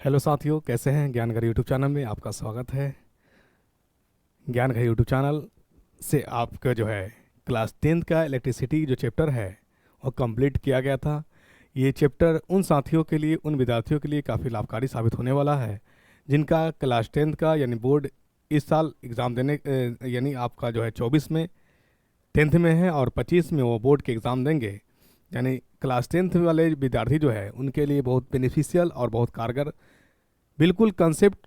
Hello साथियों, कैसे हैं। ज्ञान घर यूट्यूब चैनल में आपका स्वागत है। ज्ञान घर यूट्यूब चैनल से आपका जो है क्लास 10th का इलेक्ट्रिसिटी जो चैप्टर है वो कंप्लीट किया गया था। ये चैप्टर उन साथियों के लिए, उन विद्यार्थियों के लिए काफ़ी लाभकारी साबित होने वाला है जिनका क्लास 10th का यानी बोर्ड इस साल एग्ज़ाम देने यानी आपका जो है 24 में 10th में है और 25 में वो बोर्ड के एग्ज़ाम देंगे। यानी क्लास 10th वाले विद्यार्थी जो है उनके लिए बहुत बेनिफिशियल और बहुत कारगर, बिल्कुल कंसेप्ट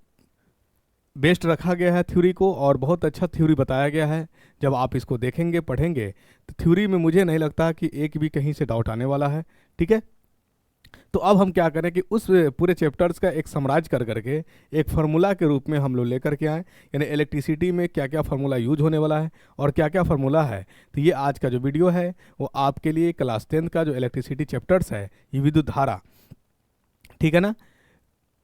बेस्ड रखा गया है थ्योरी को, और बहुत अच्छा थ्योरी बताया गया है। जब आप इसको देखेंगे, पढ़ेंगे, तो थ्योरी में मुझे नहीं लगता कि एक भी कहीं से डाउट आने वाला है। ठीक है, तो अब हम क्या करें कि उस पूरे चैप्टर्स का एक समराइज कर करके एक फार्मूला के रूप में हम लोग लेकर के आए, यानी इलेक्ट्रिसिटी में क्या क्या फार्मूला यूज होने वाला है और क्या क्या फार्मूला है। तो ये आज का जो वीडियो है वो आपके लिए क्लास 10th का जो इलेक्ट्रिसिटी चैप्टर्स है, ये विद्युत धारा, ठीक है ना,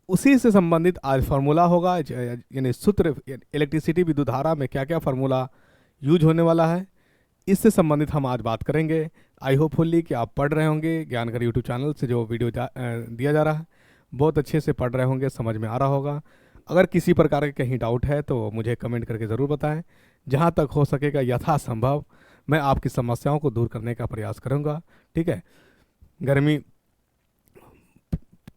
उसी से संबंधित आज फार्मूला होगा। यानी सूत्र, इलेक्ट्रिसिटी विद्युत धारा में क्या क्या फार्मूला यूज होने वाला है, इससे संबंधित हम आज बात करेंगे। आई होपफुली कि आप पढ़ रहे होंगे, ज्ञानगर यूट्यूब चैनल से जो वीडियो दिया जा रहा है बहुत अच्छे से पढ़ रहे होंगे, समझ में आ रहा होगा। अगर किसी प्रकार के कहीं डाउट है तो मुझे कमेंट करके ज़रूर बताएं। जहाँ तक हो सकेगा यथासंभव मैं आपकी समस्याओं को दूर करने का प्रयास करूँगा। ठीक है, गर्मी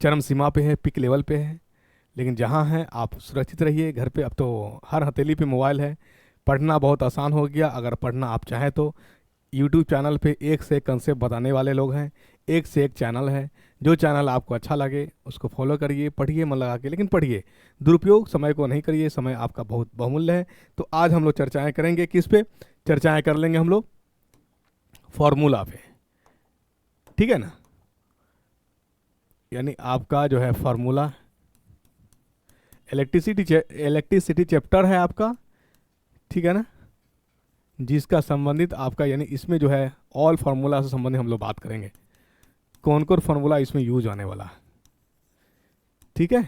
चरम सीमा पे है, पिक लेवल पे है, लेकिन जहाँ हैं आप सुरक्षित रहिए घर पे। अब तो हर हथेली पे मोबाइल है, पढ़ना बहुत आसान हो गया। अगर पढ़ना आप चाहें तो यूट्यूब चैनल पे एक से एक कंसेप्ट बताने वाले लोग हैं, एक से एक चैनल है। जो चैनल आपको अच्छा लगे उसको फॉलो करिए, पढ़िए मन लगा के, लेकिन पढ़िए, दुरुपयोग समय को नहीं करिए, समय आपका बहुत बहुमूल्य है। तो आज हम लोग चर्चाएँ करेंगे, किस पे चर्चाएँ कर लेंगे हम लोग, फॉर्मूला पे। ठीक है ना, यानी आपका जो है फार्मूला इलेक्ट्रिसिटी चैप्टर है आपका, ठीक है ना, जिसका संबंधित आपका, यानी इसमें जो है ऑल फार्मूला से संबंधित हम लोग बात करेंगे, कौन कौन फार्मूला इसमें यूज आने वाला है। ठीक है,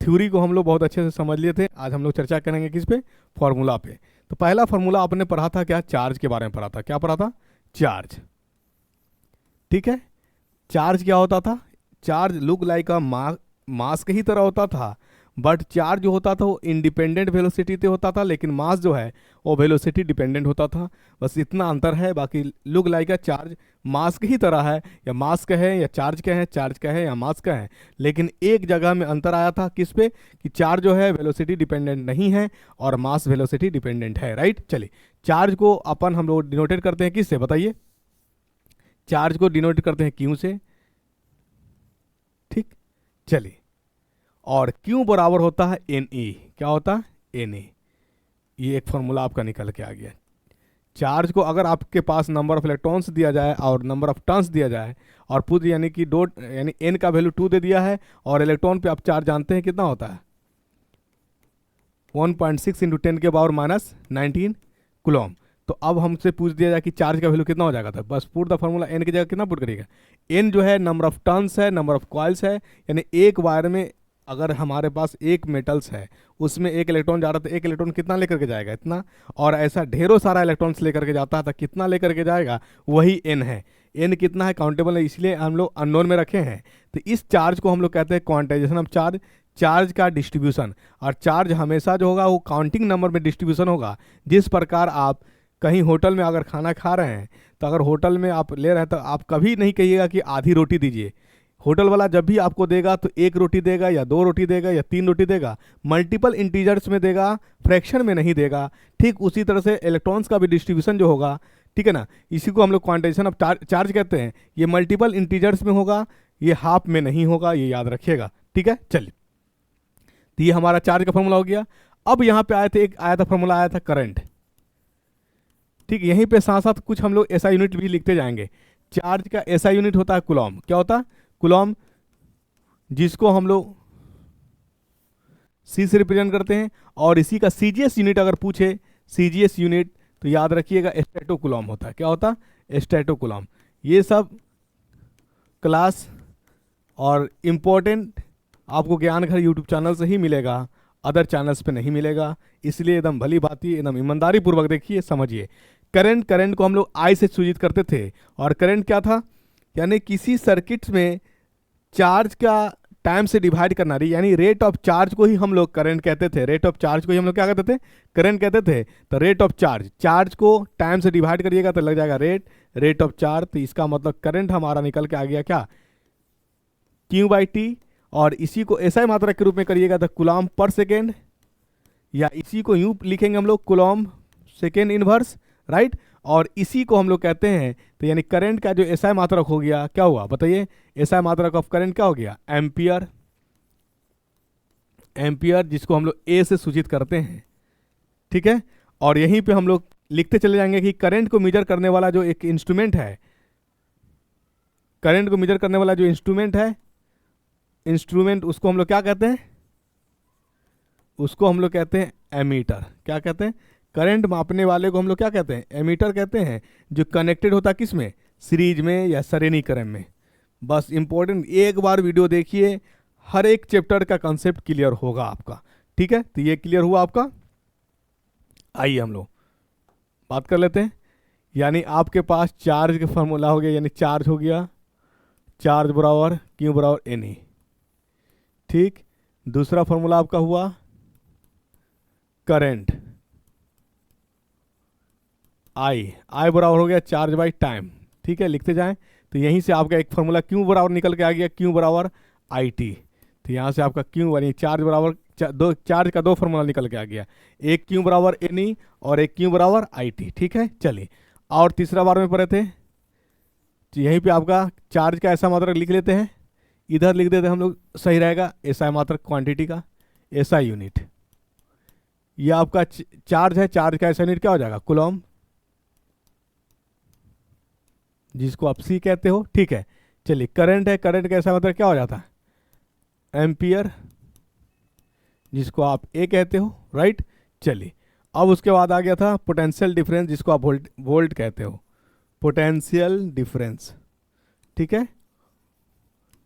थ्योरी को हम लोग बहुत अच्छे से समझ लिए थे, आज हम लोग चर्चा करेंगे किस पे, फार्मूला पे। तो पहला फार्मूला आपने पढ़ा था क्या, चार्ज के बारे में पढ़ा था। क्या पढ़ा था, चार्ज। ठीक है, चार्ज क्या होता था, चार्ज लुक लाइक अ मास की ही तरह होता था, बट चार्ज जो होता था वो इंडिपेंडेंट वेलोसिटी पे होता था, लेकिन मास जो है वो वेलोसिटी डिपेंडेंट होता था। बस इतना अंतर है, बाकी लुक लाइक अ चार्ज मास की ही तरह है, या मास का है या चार्ज का है, चार्ज का है या मास का है। लेकिन एक जगह में अंतर आया था, किस पे, कि चार्ज जो है वेलोसिटी डिपेंडेंट नहीं है और मास वेलोसिटी डिपेंडेंट है। राइट, चलिए, चार्ज को अपन हम लोग डिनोटेट करते हैं किससे, बताइए। चार्ज को डिनोट करते हैं क्यू से। ठीक, चलिए, और क्यू बराबर होता है एन ई। क्या होता है, एन ई। ये एक फॉर्मूला आपका निकल के आ गया। चार्ज को अगर आपके पास नंबर ऑफ इलेक्ट्रॉन्स दिया जाए और नंबर ऑफ टर्न्स दिया जाए, और पुट यानी कि डॉट, यानी एन का वैल्यू 2 दे दिया है, और इलेक्ट्रॉन पे आप चार्ज जानते हैं कितना होता है, 1.6 इंटू 10 के पावर माइनस 19 कूलम। तो अब हमसे पूछ दिया जाए कि चार्ज का वैल्यू कितना हो जाएगा, था बस पुट द फार्मूला, एन की जगह कितना पुट करिएगा, एन जो है नंबर ऑफ टर्न्स है, नंबर ऑफ कॉइल्स है, यानी एक वायर में अगर हमारे पास एक मेटल्स है, उसमें एक इलेक्ट्रॉन जा रहा था, एक इलेक्ट्रॉन कितना लेकर के जाएगा, इतना, और ऐसा ढेरों सारा इलेक्ट्रॉन्स लेकर के जाता था, कितना लेकर के जाएगा, वही एन है। एन कितना है, काउंटेबल है, इसलिए हम लोग अननोन में रखे हैं। तो इस चार्ज को हम लोग कहते हैं क्वांटाइजेशन ऑफ चार्ज, चार्ज का डिस्ट्रीब्यूशन। और चार्ज हमेशा जो होगा वो काउंटिंग नंबर में डिस्ट्रीब्यूशन होगा। जिस प्रकार आप कहीं होटल में अगर खाना खा रहे हैं, तो अगर होटल में आप ले रहे हैं तो आप कभी नहीं कहिएगा कि आधी रोटी दीजिए। होटल वाला जब भी आपको देगा तो एक रोटी देगा या दो रोटी देगा या तीन रोटी देगा, मल्टीपल इंटीजर्स में देगा, फ्रैक्शन में नहीं देगा। ठीक उसी तरह से इलेक्ट्रॉन्स का भी डिस्ट्रीब्यूशन जो होगा, ठीक है ना, इसी को हम लोग क्वांटाइजेशन ऑफ चार्ज कहते हैं। ये मल्टीपल इंटीजर्स में होगा, ये हाफ में नहीं होगा, ये याद रखिएगा। ठीक है, चलिए, तो ये हमारा चार्ज का फॉर्मूला हो गया। अब यहाँ पे आया था, एक आया था फॉर्मूला, आया था करंट। ठीक, यहीं पे साथ साथ कुछ हम लोग ऐसा यूनिट भी लिखते जाएंगे। चार्ज का ऐसा यूनिट होता है कूलॉम। क्या होता है, कूलॉम, जिसको हम लोग सी से रिप्रेजेंट करते हैं। और इसी का सीजीएस यूनिट अगर पूछे, सीजीएस यूनिट, तो याद रखिएगा स्टैटो कूलॉम होता है। क्या होता है, स्टैटो कूलॉम। ये सब क्लास और इम्पोर्टेंट आपको ज्ञान घर यूट्यूब चैनल से ही मिलेगा, अदर चैनल्स पे नहीं मिलेगा। इसलिए एकदम भली भांति, एकदम ईमानदारी पूर्वक देखिए, समझिए। करंट को हम लोग आई से सूचित करते थे। और करंट क्या था, यानी किसी सर्किट में चार्ज का टाइम से डिवाइड करना, यानी रेट ऑफ चार्ज को ही हम लोग करंट कहते थे, रेट ऑफ चार्ज को ही हम लोग क्या कहते थे, करंट कहते थे। तो रेट ऑफ चार्ज, चार्ज को टाइम से डिवाइड करिएगा तो लग जाएगा रेट ऑफ चार्ज। तो इसका मतलब करंट हमारा निकल के आ गया क्या, Q/T। और इसी को SI मात्रा के रूप में करिएगा तो कूलम पर सेकेंड, या इसी को यूं लिखेंगे हम लोग कूलम सेकेंड इनवर्स, राइट। और इसी को हम लोग कहते हैं, तो यानी करंट का जो SI मात्रक हो गया, क्या हुआ बताइए, SI मात्रक ऑफ करंट क्या हो गया, एम्पियर। एम्पियर जिसको हम लोग A से सूचित करते हैं, ठीक है। और यहीं पे हम लोग लिखते चले जाएंगे कि करंट को मेजर करने वाला जो एक इंस्ट्रूमेंट है, करंट को मेजर करने वाला जो इंस्ट्रूमेंट है, इंस्ट्रूमेंट उसको हम लोग क्या कहते हैं, उसको हम लोग कहते हैं एमीटर। क्या कहते हैं, करंट मापने वाले को हम लोग क्या कहते हैं, एमीटर कहते हैं, जो कनेक्टेड होता है किस में, सीरीज में या श्रेणी क्रम में। बस इंपॉर्टेंट, एक बार वीडियो देखिए, हर एक चैप्टर का कंसेप्ट क्लियर होगा आपका, ठीक है। तो ये क्लियर हुआ आपका। आइए हम लोग बात कर लेते हैं। यानी आपके पास चार्ज का फॉर्मूला हो गया, यानी चार्ज हो गया, चार्ज बराबर Q बराबर NE, ठीक। दूसरा फॉर्मूला आपका हुआ करंट, I बराबर हो गया चार्ज बाई टाइम, ठीक है, लिखते जाएं। तो यहीं से आपका एक फॉर्मूला Q बराबर निकल के आ गया, Q बराबर IT। तो यहाँ से आपका Q यानी चार्ज बराबर चार्ज का दो फॉर्मूला निकल के आ गया, एक Q बराबर NE और एक Q बराबर IT, ठीक है। चलिए, और तीसरा बार में पढ़े थे, तो यहीं पे आपका चार्ज का ऐसा मात्रक लिख लेते हैं, इधर लिख देते हैं हम लोग, सही रहेगा, SI मात्रक क्वांटिटी का, SI यूनिट। ये आपका चार्ज है, चार्ज का SI यूनिट क्या हो जाएगा, कूलम, जिसको आप C कहते हो, ठीक है। चलिए, करंट है, करंट का ऐसा मतलब क्या हो जाता है, एम्पियर, जिसको आप A कहते हो, राइट। चलिए, अब उसके बाद आ गया था पोटेंशियल डिफरेंस, जिसको आप वोल्ट कहते हो, पोटेंशियल डिफरेंस, ठीक है।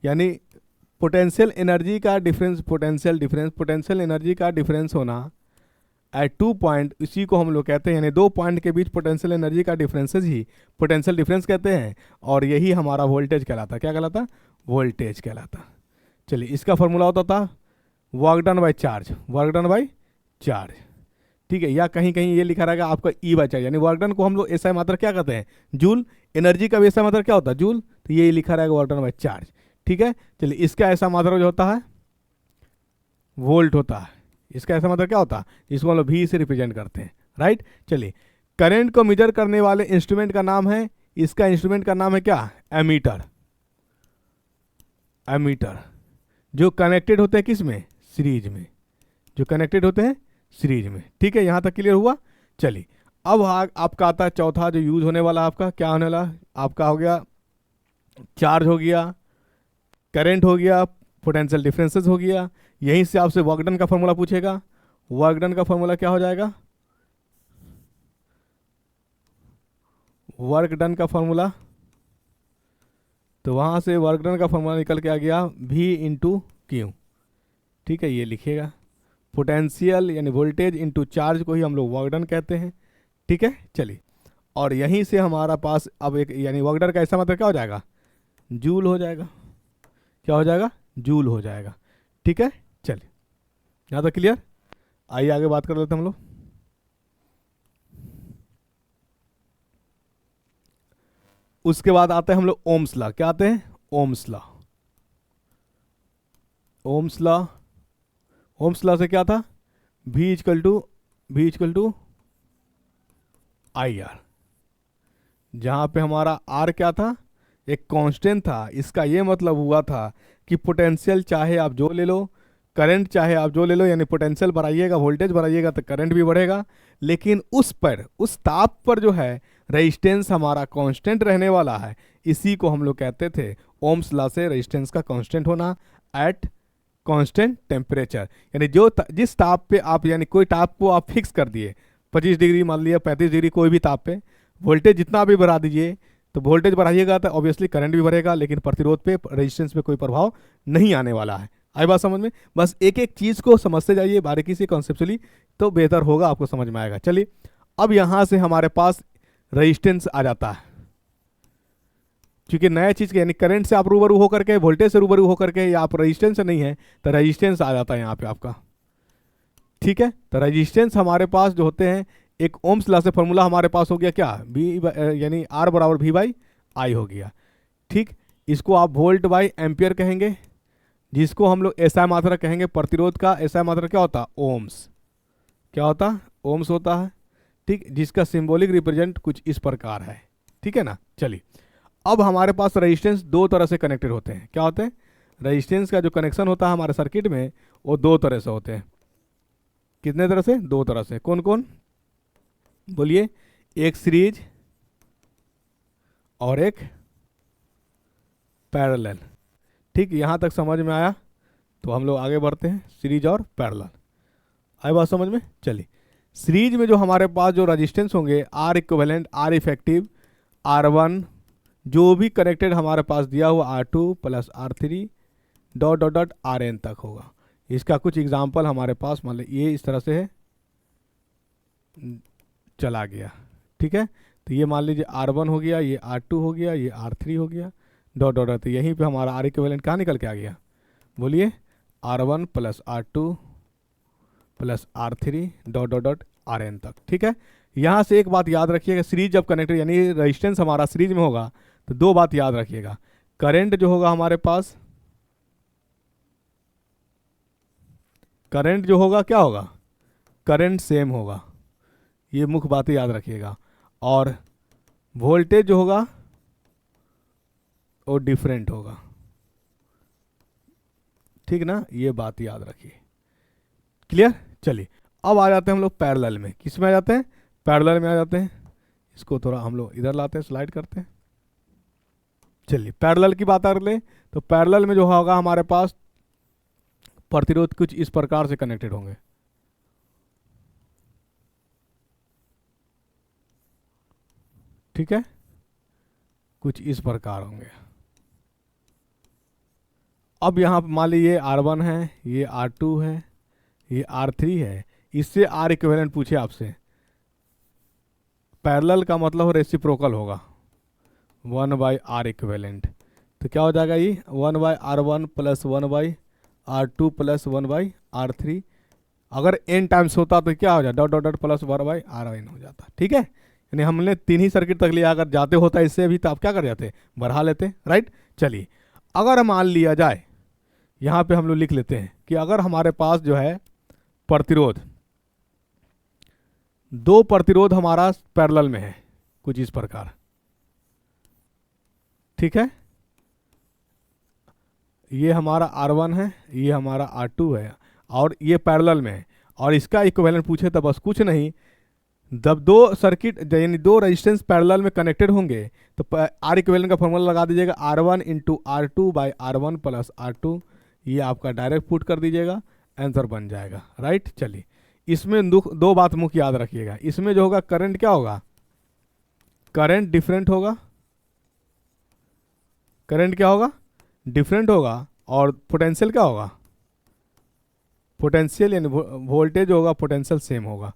यानी पोटेंशियल एनर्जी का डिफरेंस, पोटेंशियल एनर्जी का डिफरेंस होना एट 2 पॉइंट, इसी को हम लोग कहते हैं, यानी 2 पॉइंट के बीच पोटेंशियल एनर्जी का डिफरेंसेस ही पोटेंशियल डिफरेंस कहते हैं। और यही हमारा वोल्टेज कहलाता, क्या कहलाता, वोल्टेज कहलाता। चलिए, इसका फॉर्मूला होता था work done by charge, work done by charge, ठीक है। या कहीं कहीं ये लिखा रहेगा आपका E/चार्ज, यानी वर्क डन को हम लोग SI मात्रा क्या कहते हैं, जूल। एनर्जी का भी SI मात्रा क्या होता है, जूल। तो ये लिखा रहेगा वर्क डन बाई चार्ज, ठीक है। चलिए, इसका ऐसा मात्रा जो होता है वोल्ट होता है, इसका ऐसा मतलब क्या होता है, इसको हम लोग V से रिप्रेजेंट करते हैं, राइट। चलिए, करंट को मेजर करने वाले इंस्ट्रूमेंट का नाम है, इसका इंस्ट्रूमेंट का नाम है क्या, एमीटर। एमीटर जो कनेक्टेड होते हैं किस में, सीरीज में, जो कनेक्टेड होते हैं सीरीज में, ठीक है। यहां तक क्लियर हुआ। चलिए, अब आपका आता है चौथा जो यूज होने वाला, आपका क्या होने वाला, आपका हो गया चार्ज हो गया, करंट हो गया, पोटेंशियल डिफरेंसेस हो गया। यहीं से आपसे वर्क डन का फॉर्मूला पूछेगा, वर्क डन का फॉर्मूला क्या हो जाएगा, वर्क डन का फॉर्मूला, तो वहां से वर्क डन का फॉर्मूला निकल के आ गया V/Q, ठीक है। ये लिखिएगा, पोटेंशियल यानी वोल्टेज इंटू चार्ज को ही हम लोग वर्क डन कहते हैं, ठीक है। चलिए, और यहीं से हमारा पास अब एक यानी वर्क डन का ऐसा मतलब क्या हो जाएगा, जूल हो जाएगा, क्या हो जाएगा, जूल हो जाएगा, ठीक है। चलिए, यहाँ तक क्लियर। आइए आगे बात कर लेते हैं हम लोग। उसके बाद आते हैं हम लोग ओम्स लॉ, क्या आते हैं, Ohm's law. Ohm's law, Ohm's law से क्या था, V = IR, जहां पे हमारा R क्या था, एक कांस्टेंट था। इसका ये मतलब हुआ था कि पोटेंशियल चाहे आप जो ले लो, करंट चाहे आप जो ले लो, यानी पोटेंशियल बढ़ाइएगा, वोल्टेज बढ़ाइएगा तो करंट भी बढ़ेगा, लेकिन उस पर, उस ताप पर जो है रेजिस्टेंस हमारा कांस्टेंट रहने वाला है। इसी को हम लोग कहते थे ओम्स लॉ से रेजिस्टेंस का कांस्टेंट होना एट कांस्टेंट टेम्परेचर। यानी जिस ताप पे आप, यानी कोई ताप को आप फिक्स कर दिए 25 डिग्री मान लिया, 35 डिग्री, कोई भी ताप पे वोल्टेज जितना भी बढ़ा दीजिए, तो वोल्टेज बढ़ाइएगा तो ऑब्वियसली करंट भी बढ़ेगा, लेकिन प्रतिरोध पे, रेजिस्टेंस पे कोई प्रभाव नहीं आने वाला है। आई बात समझ में। बस एक एक चीज़ को समझते जाइए बारीकी से, कॉन्सेप्चुअली, तो बेहतर होगा, आपको समझ में आएगा। चलिए, अब यहाँ से हमारे पास रेजिस्टेंस आ जाता है। क्योंकि नया चीज़ यानी करंट से आप रूबरू होकर के, वोल्टेज से रूबरू होकर के, या आप रजिस्टेंस से नहीं है तो रजिस्टेंस आ जाता है यहाँ पे आपका। ठीक है, तो रजिस्टेंस हमारे पास जो होते हैं, एक ओम्स लॉ से फॉर्मूला हमारे पास हो गया क्या, बी यानी आर बराबर वी बाई आई हो गया। ठीक, इसको आप वोल्ट बाई एम्पियर कहेंगे, जिसको हम लोग एसआई मात्रा कहेंगे। प्रतिरोध का एसआई मात्रा क्या होता है, ओम्स। क्या होता है, ओम्स होता है। ठीक, जिसका सिंबॉलिक रिप्रेजेंट कुछ इस प्रकार है। ठीक है ना। चलिए, अब हमारे पास रेजिस्टेंस दो तरह से कनेक्टेड होते हैं। क्या होते हैं, रेजिस्टेंस का जो कनेक्शन होता है हमारे सर्किट में, वो दो तरह से होते हैं। कितने तरह से, दो तरह से। कौन कौन, बोलिए। एक सीरीज और एक पैरेलल। ठीक, यहां तक समझ में आया, तो हम लोग आगे बढ़ते हैं। सीरीज और पैरेलल, आई बात समझ में। चलिए, सीरीज में जो हमारे पास जो रेजिस्टेंस होंगे, R equivalent, R effective, R one, जो भी कनेक्टेड हमारे पास दिया हुआ R two plus R three dot dot dot R n तक होगा। इसका कुछ एग्जाम्पल हमारे पास, मान लीजिए ये इस तरह से है, चला गया। ठीक है, तो ये मान लीजिए आर वन हो गया, ये आर टू हो गया, ये आर थ्री हो गया, डॉट डॉट डॉट। तो यहीं पे हमारा आर इक्विवेलेंट कहाँ निकल के आ गया, बोलिए। R one plus R two plus R three dot dot dot R n तक। ठीक है, यहाँ से एक बात याद रखिएगा, सीरीज जब कनेक्टेड यानी रेजिस्टेंस हमारा सीरीज में होगा, तो दो बात याद रखिएगा। करंट जो होगा हमारे पास, करंट जो होगा क्या होगा, करंट सेम होगा, ये मुख्य बातें याद रखिएगा। और वोल्टेज जो होगा वो डिफरेंट होगा। ठीक ना, ये बात याद रखिए। क्लियर। चलिए, अब आ जाते हैं हम लोग पैरेलल में। किस में आ जाते हैं, पैरेलल में आ जाते हैं। इसको थोड़ा हम लोग इधर लाते हैं, स्लाइड करते हैं। चलिए, पैरेलल की बात कर ले, तो पैरेलल में जो होगा हमारे पास प्रतिरोध कुछ इस प्रकार से कनेक्टेड होंगे। ठीक है, कुछ इस प्रकार होंगे। अब यहाँ मान लीजिए आर वन है, ये आर टू है, ये आर थ्री है, इससे आर इक्विवेलेंट पूछे आपसे। पैरेलल का मतलब हो रेसिप्रोकल होगा, वन बाई आर इक्विवेलेंट। तो क्या हो जाएगा, ये one by R one plus one by R two plus one by R three. अगर एन टाइम्स होता तो क्या हो जाए, dot dot dot plus one by R n हो जाता। ठीक है, यानी हमने तीन ही सर्किट तक लिया, अगर जाते होता इससे भी तो आप क्या कर जाते, बढ़ा लेते। राइट। चलिए, अगर मान लिया जाए, यहाँ पे हम लोग लिख लेते हैं कि अगर हमारे पास जो है प्रतिरोध, दो प्रतिरोध हमारा पैरेलल में है कुछ इस प्रकार। ठीक है, ये हमारा R1 है, ये हमारा R2 है, और ये पैरेलल में है, और इसका इक्विवेलेंट पूछे तो बस कुछ नहीं, जब दो सर्किट यानी दो रेजिस्टेंस पैरेलल में कनेक्टेड होंगे तो आर इक्विवेलेंट का फॉर्मूला लगा दीजिएगा, R1 into R two by R one plus R two. ये आपका डायरेक्ट पुट कर दीजिएगा, आंसर बन जाएगा। राइट। चलिए, इसमें दो बात मुख्य याद रखिएगा। इसमें जो होगा करंट क्या होगा, करंट डिफरेंट होगा, करंट क्या होगा, डिफरेंट होगा। और पोटेंशियल क्या होगा, पोटेंशियल यानी वोल्टेज होगा, पोटेंशियल सेम होगा।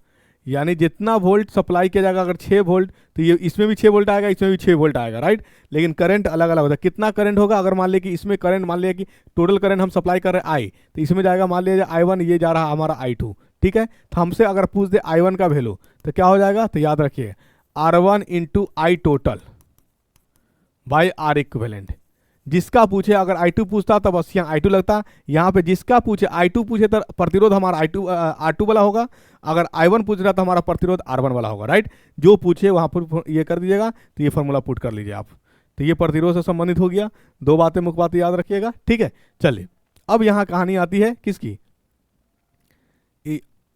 यानी जितना वोल्ट सप्लाई किया जाएगा, अगर 6 वोल्ट तो ये इसमें भी 6 वोल्ट आएगा, इसमें भी 6 वोल्ट आएगा। राइट। लेकिन करंट अलग अलग होता है। कितना करंट होगा, अगर मान लिया कि इसमें करंट, मान लिया कि टोटल करंट हम सप्लाई कर रहे हैं आई, तो इसमें जाएगा मान लिया आई वन, ये जा रहा हमारा आई टू। ठीक है, तो हमसे अगर पूछ दे आई वन का वैल्यू तो क्या हो जाएगा, तो याद रखिए R one into I total by R equivalent. जिसका पूछे, अगर I2 पूछता तो बस यहाँ I2 लगता, यहाँ पे जिसका पूछे I2 पूछे तो प्रतिरोध हमारा R2 वाला होगा, अगर I1 पूछ रहा तो हमारा प्रतिरोध R1 वाला होगा। राइट। जो पूछे वहाँ पर ये कर दीजिएगा, तो ये फॉर्मूला पुट कर लीजिए आप। तो ये प्रतिरोध से संबंधित हो गया। दो बातें, मुख्य बातें याद रखिएगा। ठीक है, चलिए, अब यहाँ कहानी आती है किसकी,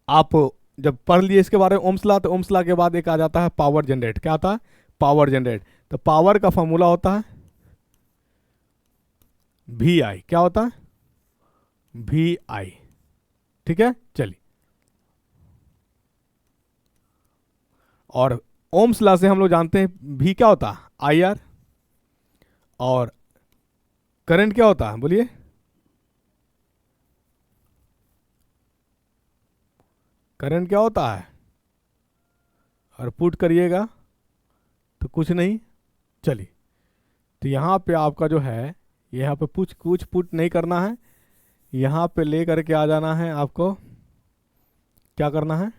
आप जब पढ़ लिए इसके बारे में ओम्स लॉ, तो ओम्स लॉ के बाद एक आ जाता है पावर जनरेट। क्या आता है, पावर जनरेट। तो पावर का फॉर्मूला होता है वी आई। क्या होता है, वी आई। ठीक है, चलिए, और ओम्स लॉ से हम लोग जानते हैं वी क्या होता है, आई आर। और करंट क्या होता है, बोलिए, करंट क्या होता है, और पुट करिएगा तो कुछ नहीं। चलिए, तो यहाँ पे आपका जो है, यहाँ पे कुछ पुट नहीं करना है, यहाँ पे ले करके आ जाना है आपको। क्या करना है,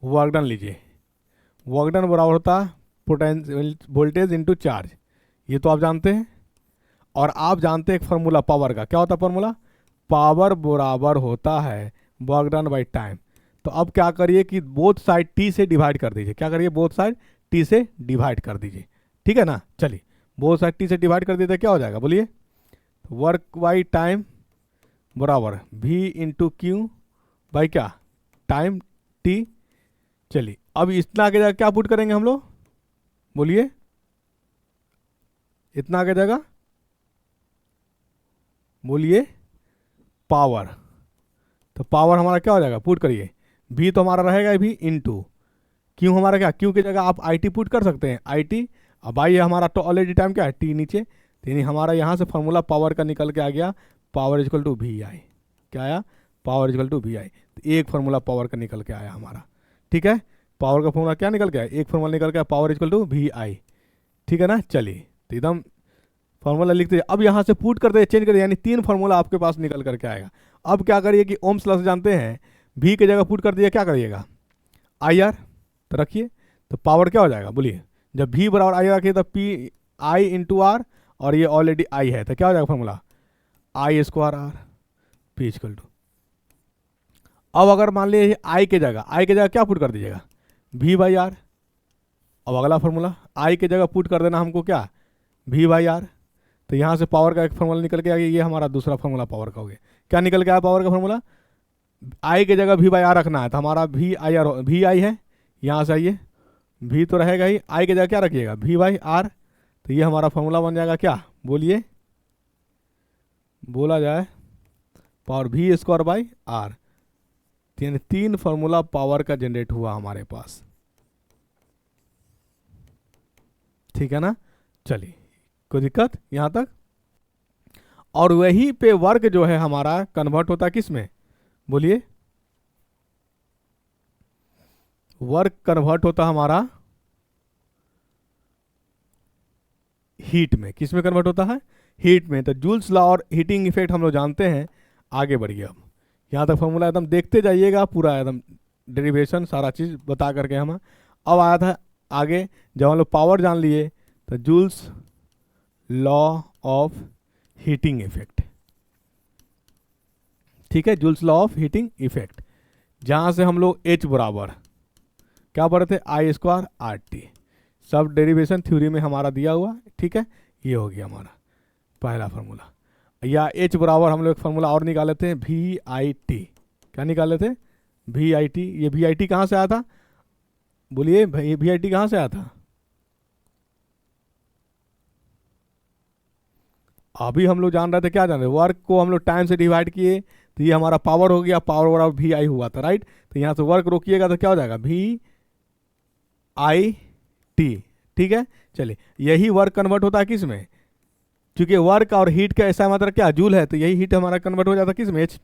वर्क डन लीजिए। वर्क डन बराबर होता है पोटेंशियल वोल्टेज इंटू चार्ज, ये तो आप जानते हैं। और आप जानते हैं एक फार्मूला पावर का, क्या होता है फार्मूला, पावर बराबर होता है वर्क डन बाई टाइम। तो अब क्या करिए कि बोथ साइड टी से डिवाइड कर दीजिए। क्या करिए, बोथ साइड टी से डिवाइड कर दीजिए, ठीक है ना। चलिए बोथ साइड टी से डिवाइड कर देते क्या हो जाएगा, बोलिए। वर्क बाई टाइम बराबर v इंटू क्यू बाई क्या, टाइम टी। चलिए अब इतना आगे जाकर क्या पुट करेंगे हम लोग, बोलिए। इतना आगे जगह बोलिए पावर। तो पावर हमारा क्या हो जाएगा, पुट करिए। v तो हमारा रहेगा v इंटू क्यू, हमारा क्या, क्यू की जगह आप आई टी पुट कर सकते हैं, आई टी। अब आई हमारा तो ऑलरेडी टाइम क्या है, टी नीचे। तो यानी हमारा यहाँ से फार्मूला पावर का निकल के आ गया, पावर इजकल टू वी आई। क्या आया, पावर इजकल टू वी आई। तो एक फार्मूला पावर का निकल के आया हमारा, ठीक है। पावर का फार्मूला क्या निकल के आया, एक फार्मूला निकल के आया, पावर इजकल टू वी आई, ठीक है ना। चलिए तो एकदम फार्मूला लिखते हैं। अब यहाँ से पुट करते चेंज करते, यानी 3 फार्मूला आपके पास निकल करके आएगा। अब क्या करिए कि ओम्स लॉ से जानते हैं, v की जगह पुट कर दिए, क्या करिएगा, आई आर। तो रखिए, तो पावर क्या हो जाएगा, बोलिए। जब v बराबर आई रखिए तो पी आई इंटू आर, और ये ऑलरेडी आई है, तो क्या हो जाएगा formula, I square R P equal to. अब अगर मान लीजिए आई की जगह क्या पुट कर दीजिएगा, v बाई आर। अब अगला फार्मूला आई की जगह पुट कर देना हमको, क्या, v बाई आर। तो यहाँ से पावर का एक फार्मूला निकल के आ गया, ये हमारा दूसरा फार्मूला पावर का हो गया। क्या निकल के आया पावर का फार्मूला, आई की जगह v बाई आर रखना है, तो हमारा वी आई आर, वी आई है। यहाँ से आइए, v तो रहेगा ही, आई की जगह क्या रखिएगा, v बाई आर। तो ये हमारा फार्मूला बन जाएगा, क्या बोलिए, बोला जाए power v square by R. यानी 3 फार्मूला पावर का जनरेट हुआ हमारे पास, ठीक है ना। चलिए कोई दिक्कत यहाँ तक। और वहीं पे वर्क जो है हमारा कन्वर्ट होता है किस में, बोलिए। वर्क कन्वर्ट होता हमारा हीट में, किस में कन्वर्ट होता है, हीट में। तो जूल्स लॉ और हीटिंग इफेक्ट हम लोग जानते हैं। आगे बढ़िए, अब यहाँ तक फॉर्मूला एकदम देखते जाइएगा, पूरा एकदम डेरिवेशन सारा चीज़ बता करके हम अब आया था आगे। जब हम लोग पावर जान लिए, तो joules law of heating effect, ठीक है, joules law of heating effect, जहाँ से हम लोग H बराबर क्या पढ़े थे, आई स्क्वायर आर टी। सब डेरिवेशन थ्योरी में हमारा दिया हुआ, ठीक है। ये हो गया हमारा पहला फार्मूला। या H बराबर हम लोग एक फार्मूला और निकाले थे, वी आई टी। क्या निकाले थे, वी आई टी। ये वी आई टी कहाँ से आया था, बोलिए, वी आई टी कहाँ से आया था। अभी हम लोग जान रहे थे, क्या जान रहे, वर्क को हम लोग टाइम से डिवाइड किए, तो ये हमारा पावर हो गया, पावर बराबर वी आई हुआ था, राइट। तो यहाँ से वर्क रोकिएगा तो क्या हो जाएगा, वी आई टी, ठीक है। चलिए यही वर्क कन्वर्ट होता है किस में, क्योंकि वर्क और हीट का ऐसा मतलब क्या, जूल है, तो यही हीट हमारा कन्वर्ट हो जाता है किस में, एच,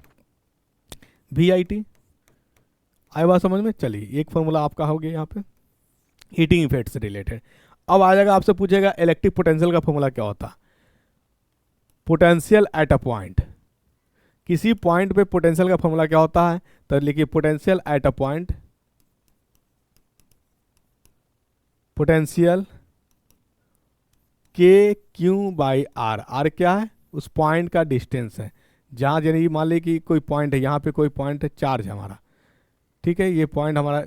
वी आई टी। आए बात समझ में। चलिए एक फार्मूला आपका हो गया यहाँ पे हीटिंग इफेक्ट से रिलेटेड। अब आ जाएगा, आपसे पूछेगा इलेक्ट्रिक पोटेंशियल का फार्मूला क्या होता, पोटेंशियल एट अ पॉइंट। किसी पॉइंट पे पोटेंशियल का फार्मूला क्या होता है, तो लिखिए potential at a point, potential के क्यू बाई आर। आर क्या है, उस पॉइंट का डिस्टेंस है, जहाँ यानी मान ली कि कोई पॉइंट है, यहाँ पे कोई पॉइंट है, चार्ज है हमारा, ठीक है। ये पॉइंट हमारा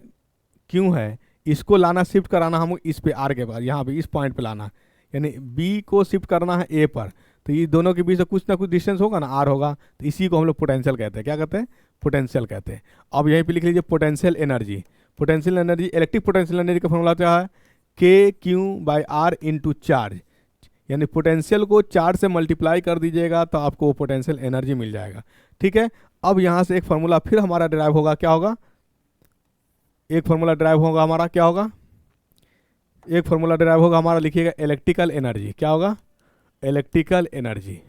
क्यू है, इसको लाना, शिफ्ट कराना हम इस पे आर के पास, यहाँ पे इस पॉइंट पे लाना, यानी बी को शिफ्ट करना है ए पर। तो ये दोनों के बीच से कुछ ना कुछ डिस्टेंस होगा ना, आर होगा। तो इसी को हम लोग पोटेंशियल कहते हैं, क्या कहते हैं, पोटेंशियल कहते हैं। अब यहीं पे लिख लीजिए potential energy. Potential energy, electric potential energy का फॉर्मूला क्या है, k q by R into charge. यानी पोटेंशियल को चार्ज से मल्टीप्लाई कर दीजिएगा तो आपको वो पोटेंशियल एनर्जी मिल जाएगा, ठीक है। अब यहाँ से एक फार्मूला फिर हमारा ड्राइव होगा, क्या होगा, एक फार्मूला ड्राइव होगा हमारा, क्या होगा, एक फार्मूला ड्राइव होगा हमारा, लिखिएगा इलेक्ट्रिकल एनर्जी। क्या होगा, इलेक्ट्रिकल एनर्जी।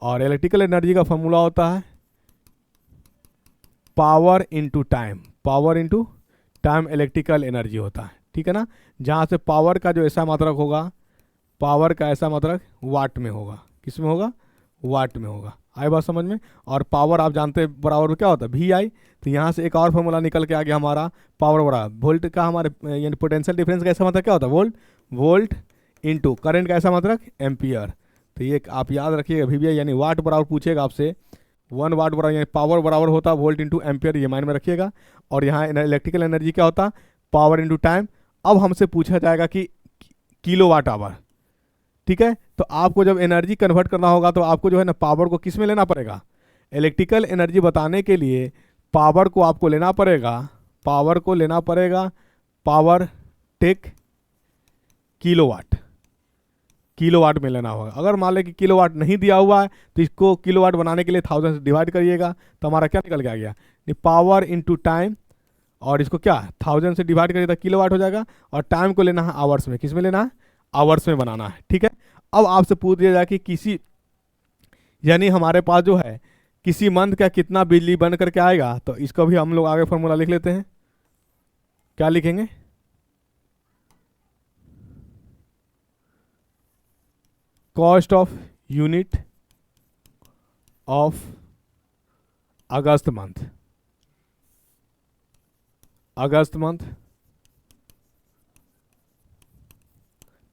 और इलेक्ट्रिकल एनर्जी का फार्मूला होता है power into time, power into time electrical energy होता है, ठीक है ना। जहाँ से पावर का जो ऐसा मात्रक होगा, पावर का ऐसा मात्रक वाट में होगा, किस में होगा, वाट में होगा। आई बात समझ में। और पावर आप जानते हैं बराबर क्या होता है, वी आई। तो यहाँ से एक और फॉर्मूला निकल के आ गया हमारा, पावर बराबर वोल्ट का, हमारे यानी पोटेंशियल डिफरेंस का ऐसा मात्रक क्या होता है, वोल्ट, वोल्ट इंटू करंट का ऐसा मात्रक एम्पियर। तो ये आप याद रखिएगा, वी आई यानी वाट बराबर पूछेगा आपसे, 1 वाट बराबर यानी पावर बराबर होता है वोल्ट इंटू एम्पियर, ये माइंड में रखिएगा। और यहाँ इलेक्ट्रिकल एनर्जी क्या होता, पावर इंटू टाइम। अब हमसे पूछा जाएगा कि किलो वाट आवर, ठीक है। तो आपको जब एनर्जी कन्वर्ट करना होगा तो आपको जो है ना पावर को किस में लेना पड़ेगा, इलेक्ट्रिकल एनर्जी बताने के लिए पावर को आपको लेना पड़ेगा, पावर को लेना पड़ेगा, पावर टेक किलोवाट, किलोवाट में लेना होगा। अगर मान लें कि किलोवाट नहीं दिया हुआ है तो इसको किलोवाट बनाने के लिए 1000 से डिवाइड करिएगा, तो हमारा क्या निकल के आ गया, पावर इंटू टाइम, और इसको क्या 1000 से डिवाइड करिए तो किलोवाट हो जाएगा। और टाइम को लेना है आवर्स में, किस में लेना है, आवर्स में बनाना है, ठीक है। अब आपसे पूछ दिया जाए कि किसी, यानी हमारे पास जो है किसी मंथ का कितना बिजली बन करके आएगा, तो इसको भी हम लोग आगे फॉर्मूला लिख लेते हैं। क्या लिखेंगे, cost of unit of August month, August month,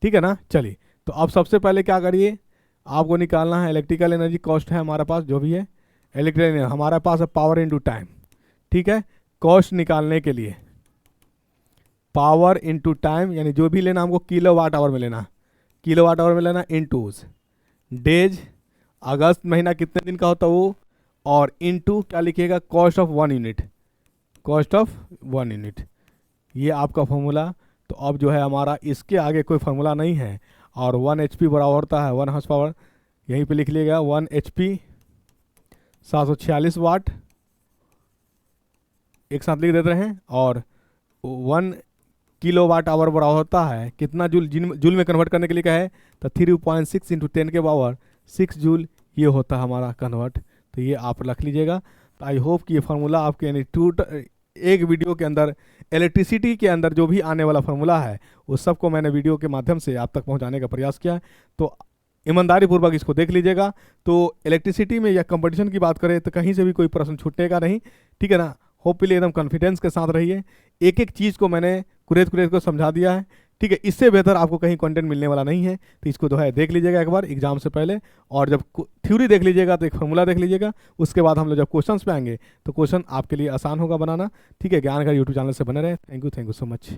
ठीक है ना। चलिए, तो अब सबसे पहले क्या करिए, आपको निकालना है इलेक्ट्रिकल एनर्जी, कॉस्ट है हमारे पास जो भी है, इलेक्ट्रिकल एनर्जी हमारे पास है पावर इनटू टाइम, ठीक है। कॉस्ट निकालने के लिए पावर इनटू टाइम, यानी जो भी लेना हमको किलो वाट आवर में लेना, किलो वाट आवर में लेना, इनटूज डेज, अगस्त महीना कितने दिन का होता है वो, और इनटू क्या लिखिएगा, cost of 1 unit, cost of 1 unit, ये आपका फॉर्मूला। तो अब जो है हमारा इसके आगे कोई फार्मूला नहीं है, और 1 HP बराबर होता है 1 हॉर्स पावर, यहीं पे लिख लिएगा 1 HP 746 वाट, एक साथ लिख देते हैं। और 1 किलो वाट आवर बराबर होता है कितना जूल, जूल में कन्वर्ट करने के लिए क्या है, तो 3.6 इंटू 10 के पावर 6 जूल, ये होता है हमारा कन्वर्ट। तो ये आप रख लीजिएगा। तो आई होप कि ये फार्मूला आपके यानी एक वीडियो के अंदर इलेक्ट्रिसिटी के अंदर जो भी आने वाला फार्मूला है उस सबको मैंने वीडियो के माध्यम से आप तक पहुंचाने का प्रयास किया है। तो ईमानदारी पूर्वक इसको देख लीजिएगा। तो इलेक्ट्रिसिटी में या कंपटीशन की बात करें तो कहीं से भी कोई प्रश्न छूटेगा नहीं, ठीक है ना। होपफुली एकदम कॉन्फिडेंस के साथ रहिए, एक एक चीज़ को मैंने कुरेद कुरेद को समझा दिया है, ठीक है। इससे बेहतर आपको कहीं कंटेंट मिलने वाला नहीं है। तो इसको जो है देख लीजिएगा एक बार एग्जाम से पहले, और जब थ्योरी देख लीजिएगा तो एक फार्मूला देख लीजिएगा। उसके बाद हम लोग जब क्वेश्चंस पे आएंगे तो क्वेश्चन आपके लिए आसान होगा बनाना, ठीक है। ज्ञान का यूट्यूब चैनल से बने रहे। Thank you so much.